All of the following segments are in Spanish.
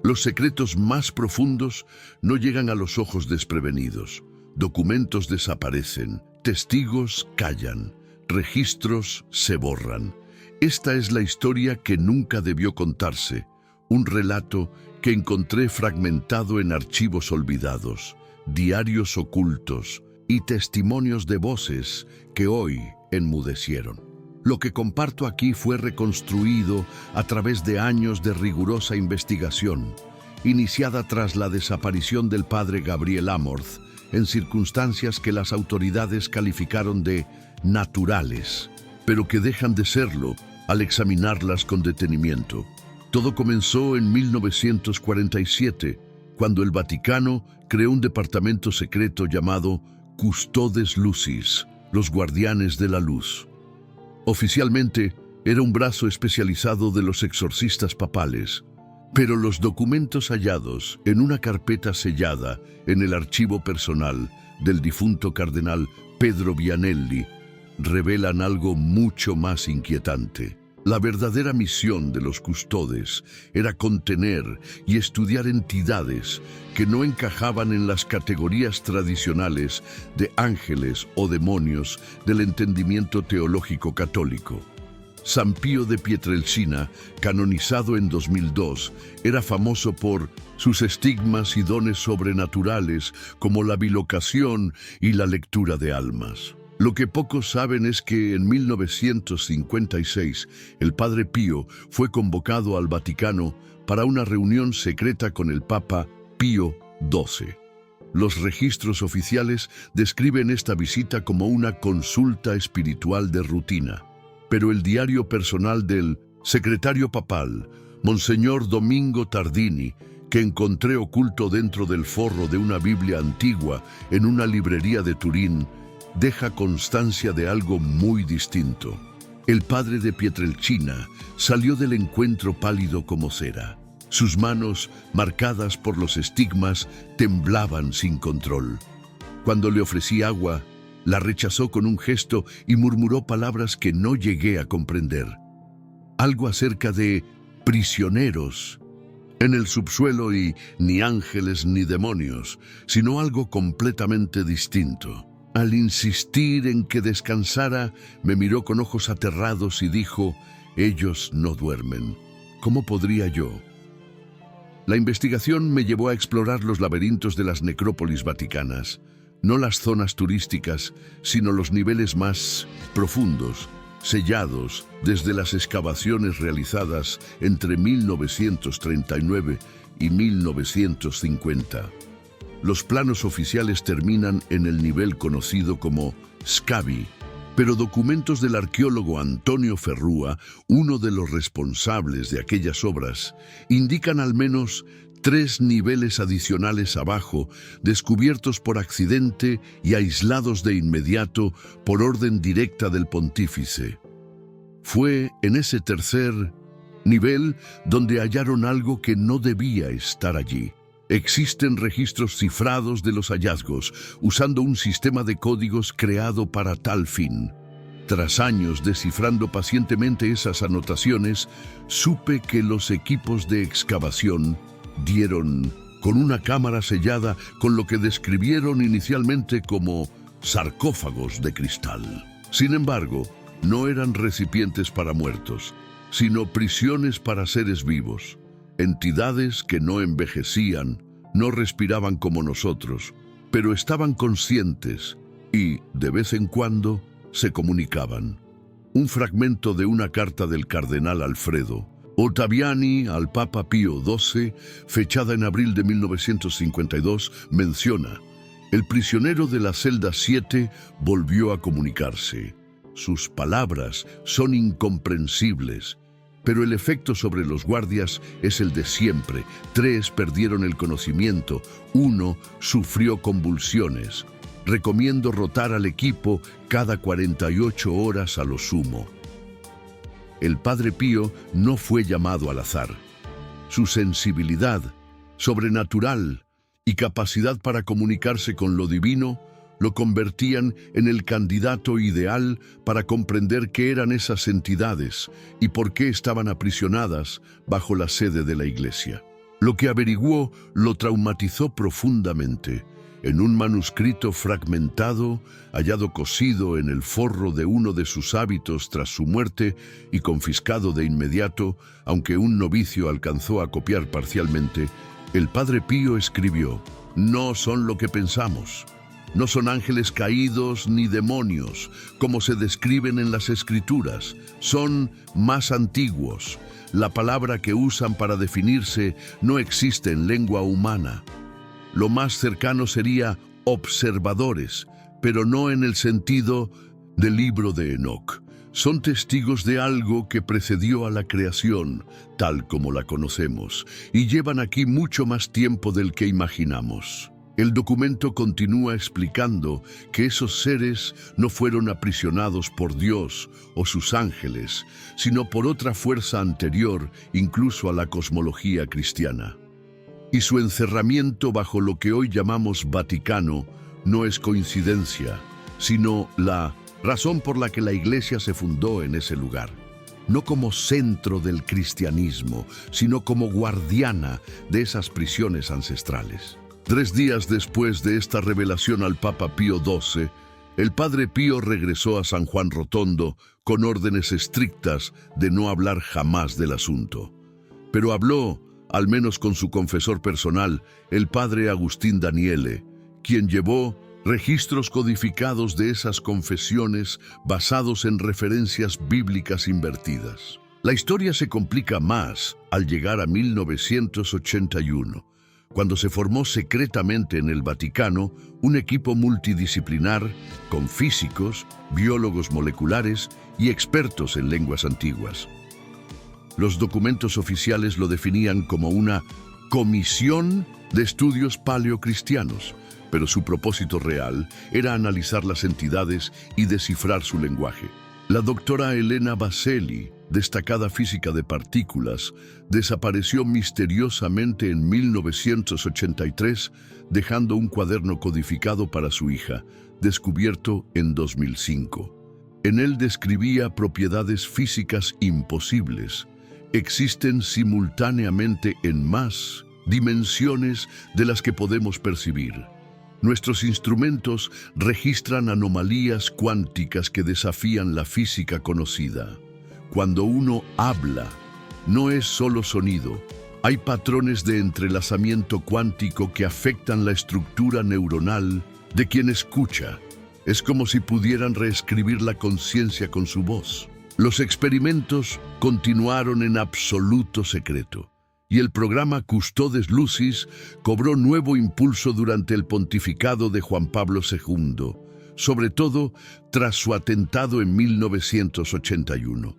Los secretos más profundos no llegan a los ojos desprevenidos. Documentos desaparecen, testigos callan, registros se borran. Esta es la historia que nunca debió contarse, un relato que encontré fragmentado en archivos olvidados, diarios ocultos y testimonios de voces que hoy enmudecieron. Lo que comparto aquí fue reconstruido a través de años de rigurosa investigación, iniciada tras la desaparición del padre Gabriel Amorth, en circunstancias que las autoridades calificaron de naturales, pero que dejan de serlo al examinarlas con detenimiento. Todo comenzó en 1947, cuando el Vaticano creó un departamento secreto llamado Custodes Lucis, los guardianes de la luz. Oficialmente, era un brazo especializado de los exorcistas papales, pero los documentos hallados en una carpeta sellada en el archivo personal del difunto cardenal Pedro Vianelli revelan algo mucho más inquietante. La verdadera misión de los custodes era contener y estudiar entidades que no encajaban en las categorías tradicionales de ángeles o demonios del entendimiento teológico católico. San Pío de Pietrelcina, canonizado en 2002, era famoso por sus estigmas y dones sobrenaturales como la bilocación y la lectura de almas. Lo que pocos saben es que en 1956 el Padre Pío fue convocado al Vaticano para una reunión secreta con el Papa Pío XII. Los registros oficiales describen esta visita como una consulta espiritual de rutina, pero el diario personal del secretario papal, Monseñor Domingo Tardini, que encontré oculto dentro del forro de una Biblia antigua en una librería de Turín, deja constancia de algo muy distinto. El padre de Pietrelcina salió del encuentro pálido como cera. Sus manos, marcadas por los estigmas, temblaban sin control. Cuando le ofrecí agua, la rechazó con un gesto y murmuró palabras que no llegué a comprender. Algo acerca de prisioneros en el subsuelo y ni ángeles ni demonios, sino algo completamente distinto. Al insistir en que descansara, me miró con ojos aterrados y dijo: «Ellos no duermen. ¿Cómo podría yo?». La investigación me llevó a explorar los laberintos de las necrópolis vaticanas, no las zonas turísticas, sino los niveles más profundos, sellados desde las excavaciones realizadas entre 1939 y 1950. Los planos oficiales terminan en el nivel conocido como Scavi, pero documentos del arqueólogo Antonio Ferrúa, uno de los responsables de aquellas obras, indican al menos 3 niveles adicionales abajo, descubiertos por accidente y aislados de inmediato por orden directa del pontífice. Fue en ese tercer nivel donde hallaron algo que no debía estar allí. Existen registros cifrados de los hallazgos, usando un sistema de códigos creado para tal fin. Tras años descifrando pacientemente esas anotaciones, supe que los equipos de excavación dieron con una cámara sellada con lo que describieron inicialmente como sarcófagos de cristal. Sin embargo, no eran recipientes para muertos, sino prisiones para seres vivos. Entidades que no envejecían, no respiraban como nosotros, pero estaban conscientes y, de vez en cuando, se comunicaban. Un fragmento de una carta del cardenal Alfredo Ottaviani al Papa Pío XII, fechada en abril de 1952, menciona: «El prisionero de la celda 7 volvió a comunicarse. Sus palabras son incomprensibles, pero el efecto sobre los guardias es el de siempre. 3 perdieron el conocimiento, 1 sufrió convulsiones. Recomiendo rotar al equipo cada 48 horas a lo sumo». El Padre Pío no fue llamado al azar. Su sensibilidad, sobrenatural y capacidad para comunicarse con lo divino lo convertían en el candidato ideal para comprender qué eran esas entidades y por qué estaban aprisionadas bajo la sede de la Iglesia. Lo que averiguó lo traumatizó profundamente. En un manuscrito fragmentado, hallado cosido en el forro de uno de sus hábitos tras su muerte y confiscado de inmediato, aunque un novicio alcanzó a copiar parcialmente, el Padre Pío escribió: «No son lo que pensamos. No son ángeles caídos ni demonios, como se describen en las Escrituras. Son más antiguos. La palabra que usan para definirse no existe en lengua humana. Lo más cercano sería observadores, pero no en el sentido del libro de Enoc. Son testigos de algo que precedió a la creación, tal como la conocemos, y llevan aquí mucho más tiempo del que imaginamos». El documento continúa explicando que esos seres no fueron aprisionados por Dios o sus ángeles, sino por otra fuerza anterior incluso a la cosmología cristiana. Y su encerramiento bajo lo que hoy llamamos Vaticano no es coincidencia, sino la razón por la que la Iglesia se fundó en ese lugar. No como centro del cristianismo, sino como guardiana de esas prisiones ancestrales. 3 días después de esta revelación al Papa Pío XII, el Padre Pío regresó a San Juan Rotondo con órdenes estrictas de no hablar jamás del asunto. Pero habló, al menos con su confesor personal, el Padre Agustín Daniele, quien llevó registros codificados de esas confesiones basados en referencias bíblicas invertidas. La historia se complica más al llegar a 1981. Cuando se formó secretamente en el Vaticano un equipo multidisciplinar con físicos, biólogos moleculares y expertos en lenguas antiguas. Los documentos oficiales lo definían como una comisión de estudios paleocristianos, pero su propósito real era analizar las entidades y descifrar su lenguaje. La doctora Elena Baselli, destacada física de partículas, desapareció misteriosamente en 1983, dejando un cuaderno codificado para su hija, descubierto en 2005. En él describía propiedades físicas imposibles. Existen simultáneamente en más dimensiones de las que podemos percibir. Nuestros instrumentos registran anomalías cuánticas que desafían la física conocida. Cuando uno habla, no es solo sonido. Hay patrones de entrelazamiento cuántico que afectan la estructura neuronal de quien escucha. Es como si pudieran reescribir la conciencia con su voz. Los experimentos continuaron en absoluto secreto, y el programa Custodes Lucis cobró nuevo impulso durante el pontificado de Juan Pablo II, sobre todo tras su atentado en 1981.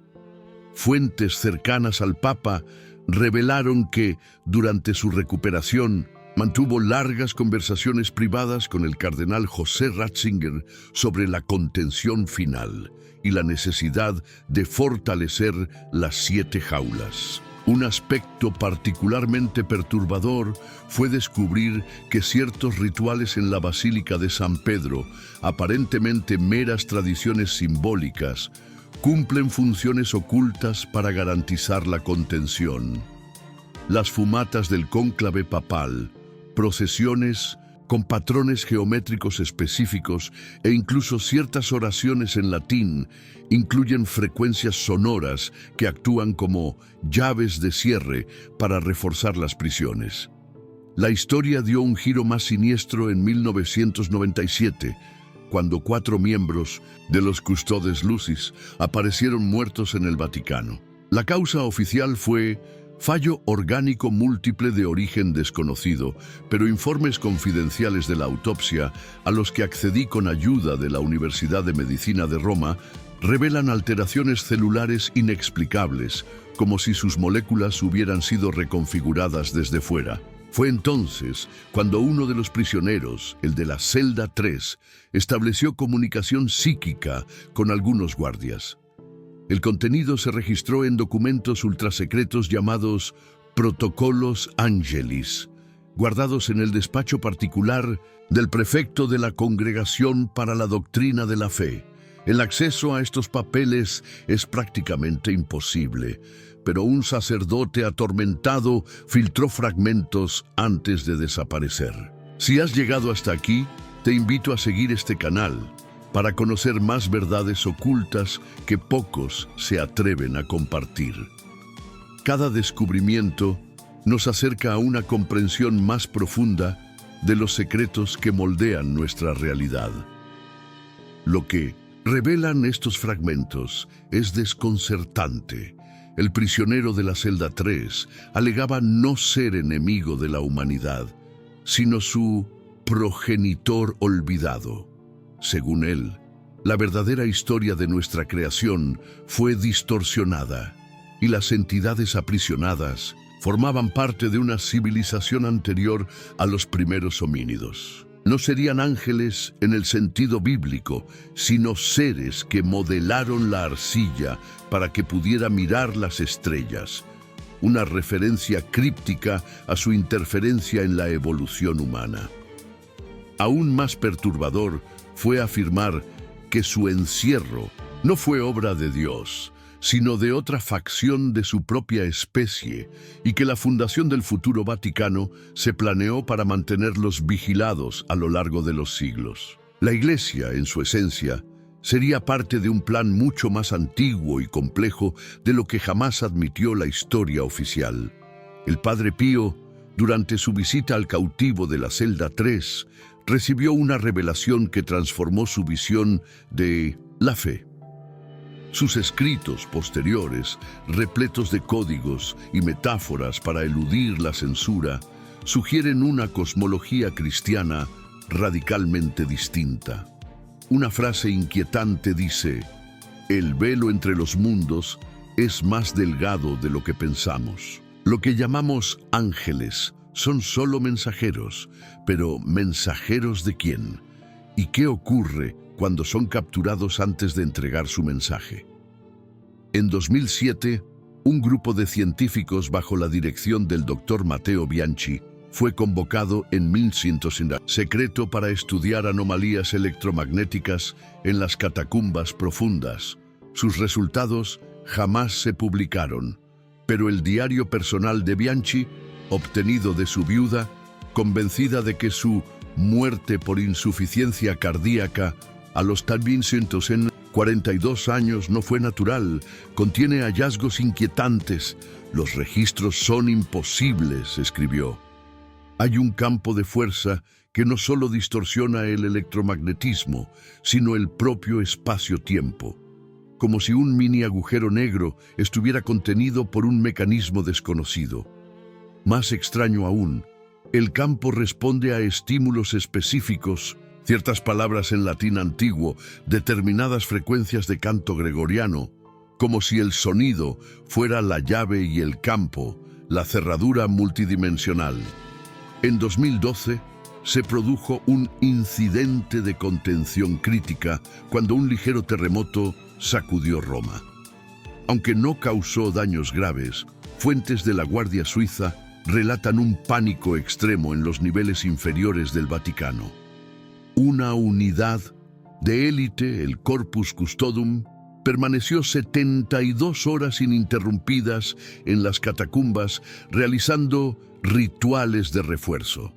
Fuentes cercanas al Papa revelaron que, durante su recuperación, mantuvo largas conversaciones privadas con el cardenal José Ratzinger sobre la contención final y la necesidad de fortalecer las 7 jaulas. Un aspecto particularmente perturbador fue descubrir que ciertos rituales en la Basílica de San Pedro, aparentemente meras tradiciones simbólicas, cumplen funciones ocultas para garantizar la contención. Las fumatas del cónclave papal, procesiones con patrones geométricos específicos e incluso ciertas oraciones en latín incluyen frecuencias sonoras que actúan como llaves de cierre para reforzar las prisiones. La historia dio un giro más siniestro en 1997, cuando 4 miembros de los Custodes Lucis aparecieron muertos en el Vaticano. La causa oficial fue fallo orgánico múltiple de origen desconocido, pero informes confidenciales de la autopsia, a los que accedí con ayuda de la Universidad de Medicina de Roma, revelan alteraciones celulares inexplicables, como si sus moléculas hubieran sido reconfiguradas desde fuera. Fue entonces cuando uno de los prisioneros, el de la celda 3, estableció comunicación psíquica con algunos guardias. El contenido se registró en documentos ultrasecretos llamados Protocolos Angelis, guardados en el despacho particular del prefecto de la Congregación para la Doctrina de la Fe. El acceso a estos papeles es prácticamente imposible, pero un sacerdote atormentado filtró fragmentos antes de desaparecer. Si has llegado hasta aquí, te invito a seguir este canal para conocer más verdades ocultas que pocos se atreven a compartir. Cada descubrimiento nos acerca a una comprensión más profunda de los secretos que moldean nuestra realidad. Lo que revelan estos fragmentos es desconcertante. El prisionero de la celda 3 alegaba no ser enemigo de la humanidad, sino su progenitor olvidado. Según él, la verdadera historia de nuestra creación fue distorsionada y las entidades aprisionadas formaban parte de una civilización anterior a los primeros homínidos. No serían ángeles en el sentido bíblico, sino seres que modelaron la arcilla para que pudiera mirar las estrellas, una referencia críptica a su interferencia en la evolución humana. Aún más perturbador fue afirmar que su encierro no fue obra de Dios, sino de otra facción de su propia especie, y que la fundación del futuro Vaticano se planeó para mantenerlos vigilados a lo largo de los siglos. La Iglesia, en su esencia, sería parte de un plan mucho más antiguo y complejo de lo que jamás admitió la historia oficial. El Padre Pío, durante su visita al cautivo de la celda 3, recibió una revelación que transformó su visión de la fe. Sus escritos posteriores, repletos de códigos y metáforas para eludir la censura, sugieren una cosmología cristiana radicalmente distinta. Una frase inquietante dice: "El velo entre los mundos es más delgado de lo que pensamos". Lo que llamamos ángeles son solo mensajeros, pero ¿mensajeros de quién? ¿Y qué ocurre cuando son capturados antes de entregar su mensaje? En 2007, un grupo de científicos bajo la dirección del Dr. Matteo Bianchi fue convocado en 1100 secreto para estudiar anomalías electromagnéticas en las catacumbas profundas. Sus resultados jamás se publicaron, pero el diario personal de Bianchi, obtenido de su viuda, convencida de que su muerte por insuficiencia cardíaca a los 42 años no fue natural, contiene hallazgos inquietantes. Los registros son imposibles, escribió. Hay un campo de fuerza que no solo distorsiona el electromagnetismo, sino el propio espacio-tiempo, como si un mini agujero negro estuviera contenido por un mecanismo desconocido. Más extraño aún, el campo responde a estímulos específicos, ciertas palabras en latín antiguo, determinadas frecuencias de canto gregoriano, como si el sonido fuera la llave y el campo, la cerradura multidimensional. En 2012 se produjo un incidente de contención crítica cuando un ligero terremoto sacudió Roma. Aunque no causó daños graves, fuentes de la Guardia Suiza relatan un pánico extremo en los niveles inferiores del Vaticano. Una unidad de élite, el Corpus Custodum, permaneció 72 horas ininterrumpidas en las catacumbas realizando rituales de refuerzo.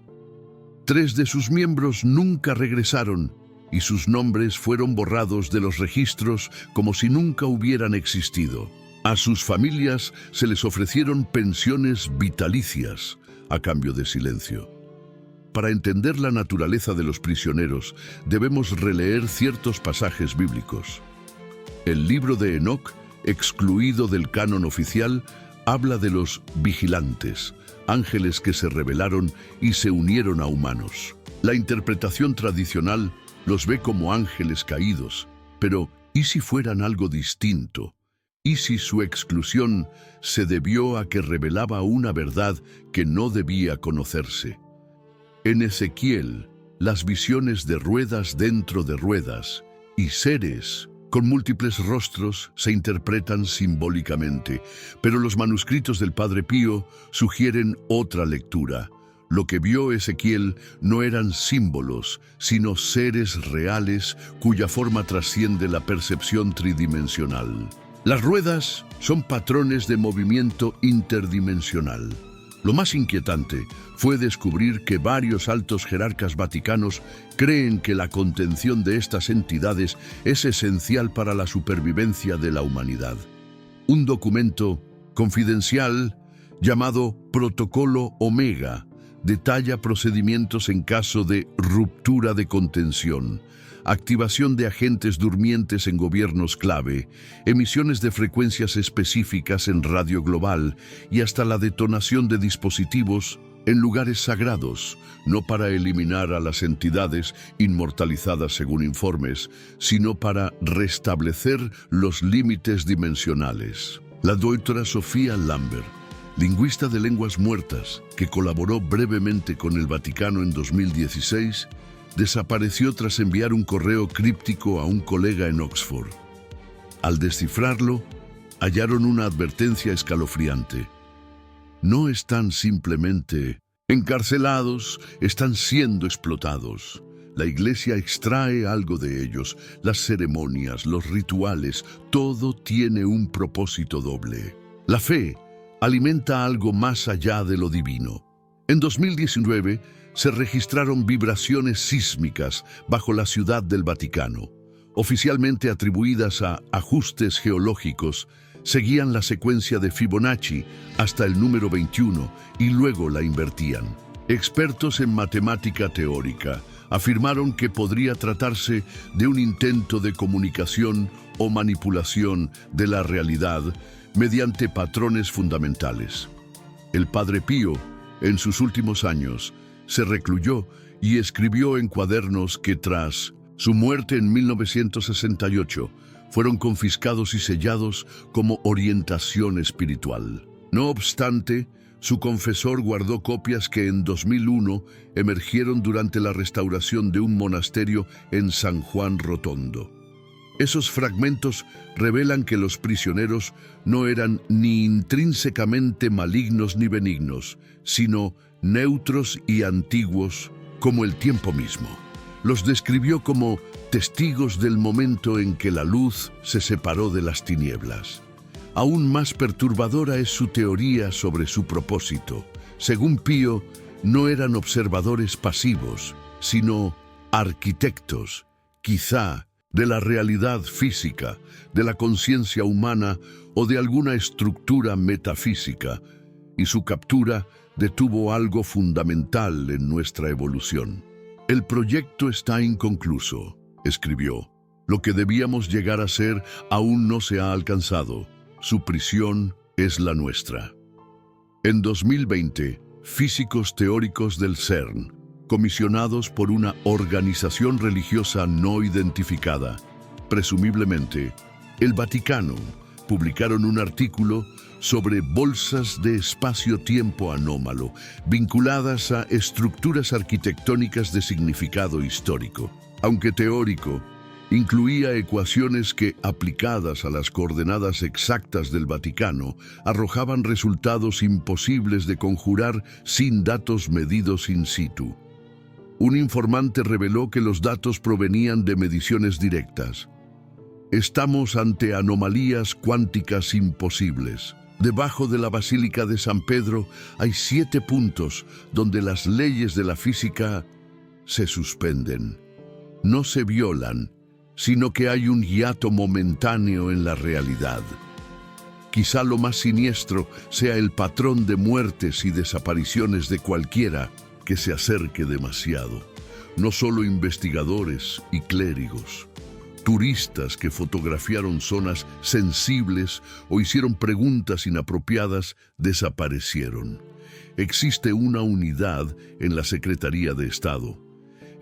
3 de sus miembros nunca regresaron y sus nombres fueron borrados de los registros como si nunca hubieran existido. A sus familias se les ofrecieron pensiones vitalicias a cambio de silencio. Para entender la naturaleza de los prisioneros, debemos releer ciertos pasajes bíblicos. El libro de Enoc, excluido del canon oficial, habla de los vigilantes, ángeles que se rebelaron y se unieron a humanos. La interpretación tradicional los ve como ángeles caídos, pero ¿y si fueran algo distinto? ¿Y si su exclusión se debió a que revelaba una verdad que no debía conocerse? En Ezequiel, las visiones de ruedas dentro de ruedas y seres con múltiples rostros se interpretan simbólicamente, pero los manuscritos del Padre Pío sugieren otra lectura. Lo que vio Ezequiel no eran símbolos, sino seres reales cuya forma trasciende la percepción tridimensional. Las ruedas son patrones de movimiento interdimensional. Lo más inquietante fue descubrir que varios altos jerarcas vaticanos creen que la contención de estas entidades es esencial para la supervivencia de la humanidad. Un documento confidencial llamado Protocolo Omega detalla procedimientos en caso de ruptura de contención, activación de agentes durmientes en gobiernos clave, emisiones de frecuencias específicas en radio global y hasta la detonación de dispositivos en lugares sagrados, no para eliminar a las entidades inmortalizadas según informes, sino para restablecer los límites dimensionales. La doctora Sofía Lambert, lingüista de lenguas muertas, que colaboró brevemente con el Vaticano en 2016, desapareció tras enviar un correo críptico a un colega en Oxford. Al descifrarlo, hallaron una advertencia escalofriante. No están simplemente encarcelados, están siendo explotados. La Iglesia extrae algo de ellos, las ceremonias, los rituales, todo tiene un propósito doble. La fe alimenta algo más allá de lo divino. En 2019 se registraron vibraciones sísmicas bajo la Ciudad del Vaticano. Oficialmente atribuidas a ajustes geológicos, seguían la secuencia de Fibonacci hasta el número 21 y luego la invertían. Expertos en matemática teórica afirmaron que podría tratarse de un intento de comunicación o manipulación de la realidad mediante patrones fundamentales. El Padre Pío, en sus últimos años, se recluyó y escribió en cuadernos que tras su muerte en 1968 fueron confiscados y sellados como orientación espiritual. No obstante, su confesor guardó copias que en 2001 emergieron durante la restauración de un monasterio en San Juan Rotondo. Esos fragmentos revelan que los prisioneros no eran ni intrínsecamente malignos ni benignos, sino neutros y antiguos como el tiempo mismo. Los describió como testigos del momento en que la luz se separó de las tinieblas. Aún más perturbadora es su teoría sobre su propósito. Según Pío, no eran observadores pasivos, sino arquitectos, quizá de la realidad física, de la conciencia humana o de alguna estructura metafísica, y su captura detuvo algo fundamental en nuestra evolución. El proyecto está inconcluso, escribió. Lo que debíamos llegar a ser aún no se ha alcanzado. Su prisión es la nuestra. En 2020, físicos teóricos del CERN, comisionados por una organización religiosa no identificada, presumiblemente el Vaticano, publicaron un artículo sobre bolsas de espacio-tiempo anómalo, vinculadas a estructuras arquitectónicas de significado histórico. Aunque teórico, incluía ecuaciones que, aplicadas a las coordenadas exactas del Vaticano, arrojaban resultados imposibles de conjurar sin datos medidos in situ. Un informante reveló que los datos provenían de mediciones directas. Estamos ante anomalías cuánticas imposibles. Debajo de la Basílica de San Pedro hay 7 puntos donde las leyes de la física se suspenden. No se violan, sino que hay un hiato momentáneo en la realidad. Quizá lo más siniestro sea el patrón de muertes y desapariciones de cualquiera que se acerque demasiado. No solo investigadores y clérigos. Turistas que fotografiaron zonas sensibles o hicieron preguntas inapropiadas desaparecieron. Existe una unidad en la Secretaría de Estado,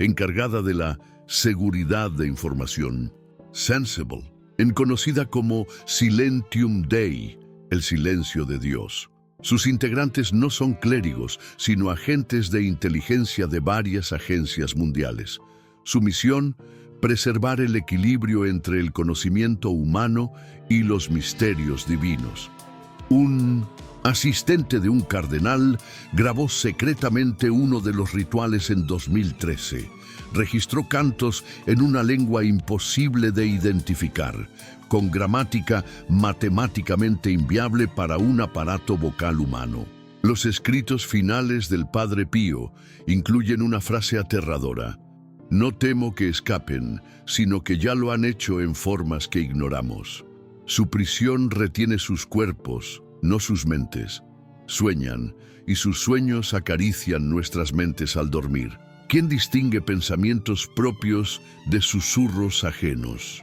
encargada de la seguridad de información, Sensible, conocida como Silentium Dei, el silencio de Dios. Sus integrantes no son clérigos, sino agentes de inteligencia de varias agencias mundiales. Su misión: preservar el equilibrio entre el conocimiento humano y los misterios divinos. Un asistente de un cardenal grabó secretamente uno de los rituales en 2013. Registró cantos en una lengua imposible de identificar, con gramática matemáticamente inviable para un aparato vocal humano. Los escritos finales del Padre Pío incluyen una frase aterradora: no temo que escapen, sino que ya lo han hecho en formas que ignoramos. Su prisión retiene sus cuerpos, no sus mentes. Sueñan, y sus sueños acarician nuestras mentes al dormir. ¿Quién distingue pensamientos propios de susurros ajenos?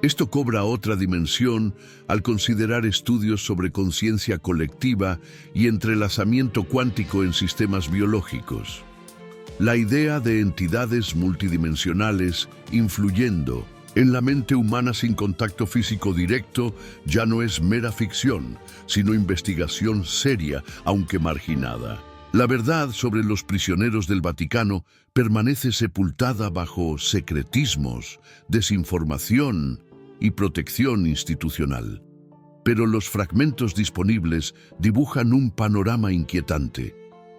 Esto cobra otra dimensión al considerar estudios sobre conciencia colectiva y entrelazamiento cuántico en sistemas biológicos. La idea de entidades multidimensionales influyendo en la mente humana sin contacto físico directo ya no es mera ficción, sino investigación seria, aunque marginada. La verdad sobre los prisioneros del Vaticano permanece sepultada bajo secretismos, desinformación y protección institucional. Pero los fragmentos disponibles dibujan un panorama inquietante.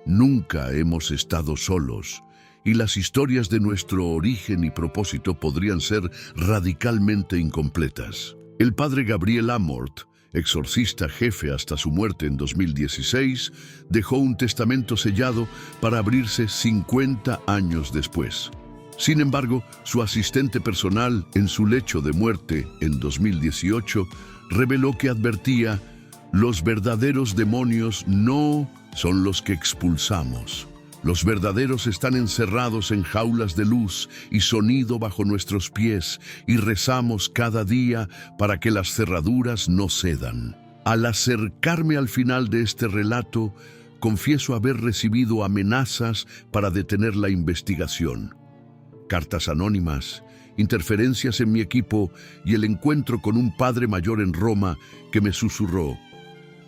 Nunca hemos estado solos, y las historias de nuestro origen y propósito podrían ser radicalmente incompletas. El padre Gabriel Amort, exorcista jefe hasta su muerte en 2016, dejó un testamento sellado para abrirse 50 años después. Sin embargo, su asistente personal en su lecho de muerte en 2018 reveló que advertía: los verdaderos demonios no son los que expulsamos. Los verdaderos están encerrados en jaulas de luz y sonido bajo nuestros pies, y rezamos cada día para que las cerraduras no cedan. Al acercarme al final de este relato, confieso haber recibido amenazas para detener la investigación. Cartas anónimas, interferencias en mi equipo y el encuentro con un padre mayor en Roma que me susurró: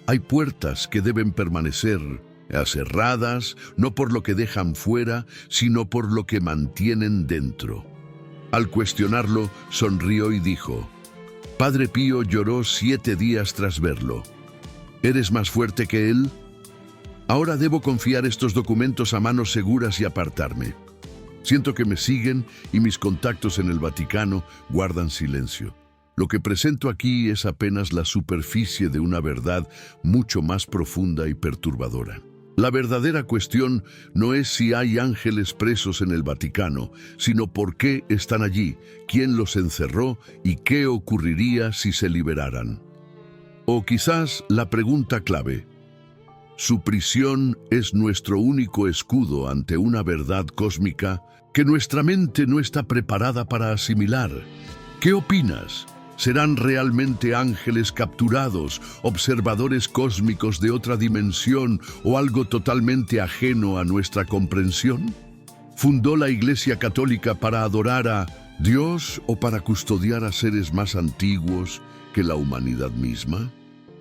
hay puertas que deben permanecer cerradas, no por lo que dejan fuera, sino por lo que mantienen dentro. Al cuestionarlo, sonrió y dijo: Padre Pío lloró 7 días tras verlo. ¿Eres más fuerte que él? Ahora debo confiar estos documentos a manos seguras y apartarme. Siento que me siguen y mis contactos en el Vaticano guardan silencio. Lo que presento aquí es apenas la superficie de una verdad mucho más profunda y perturbadora. La verdadera cuestión no es si hay ángeles presos en el Vaticano, sino por qué están allí, quién los encerró y qué ocurriría si se liberaran. O quizás la pregunta clave: ¿su prisión es nuestro único escudo ante una verdad cósmica que nuestra mente no está preparada para asimilar? ¿Qué opinas? ¿Serán realmente ángeles capturados, observadores cósmicos de otra dimensión o algo totalmente ajeno a nuestra comprensión? ¿Fundó la Iglesia Católica para adorar a Dios o para custodiar a seres más antiguos que la humanidad misma?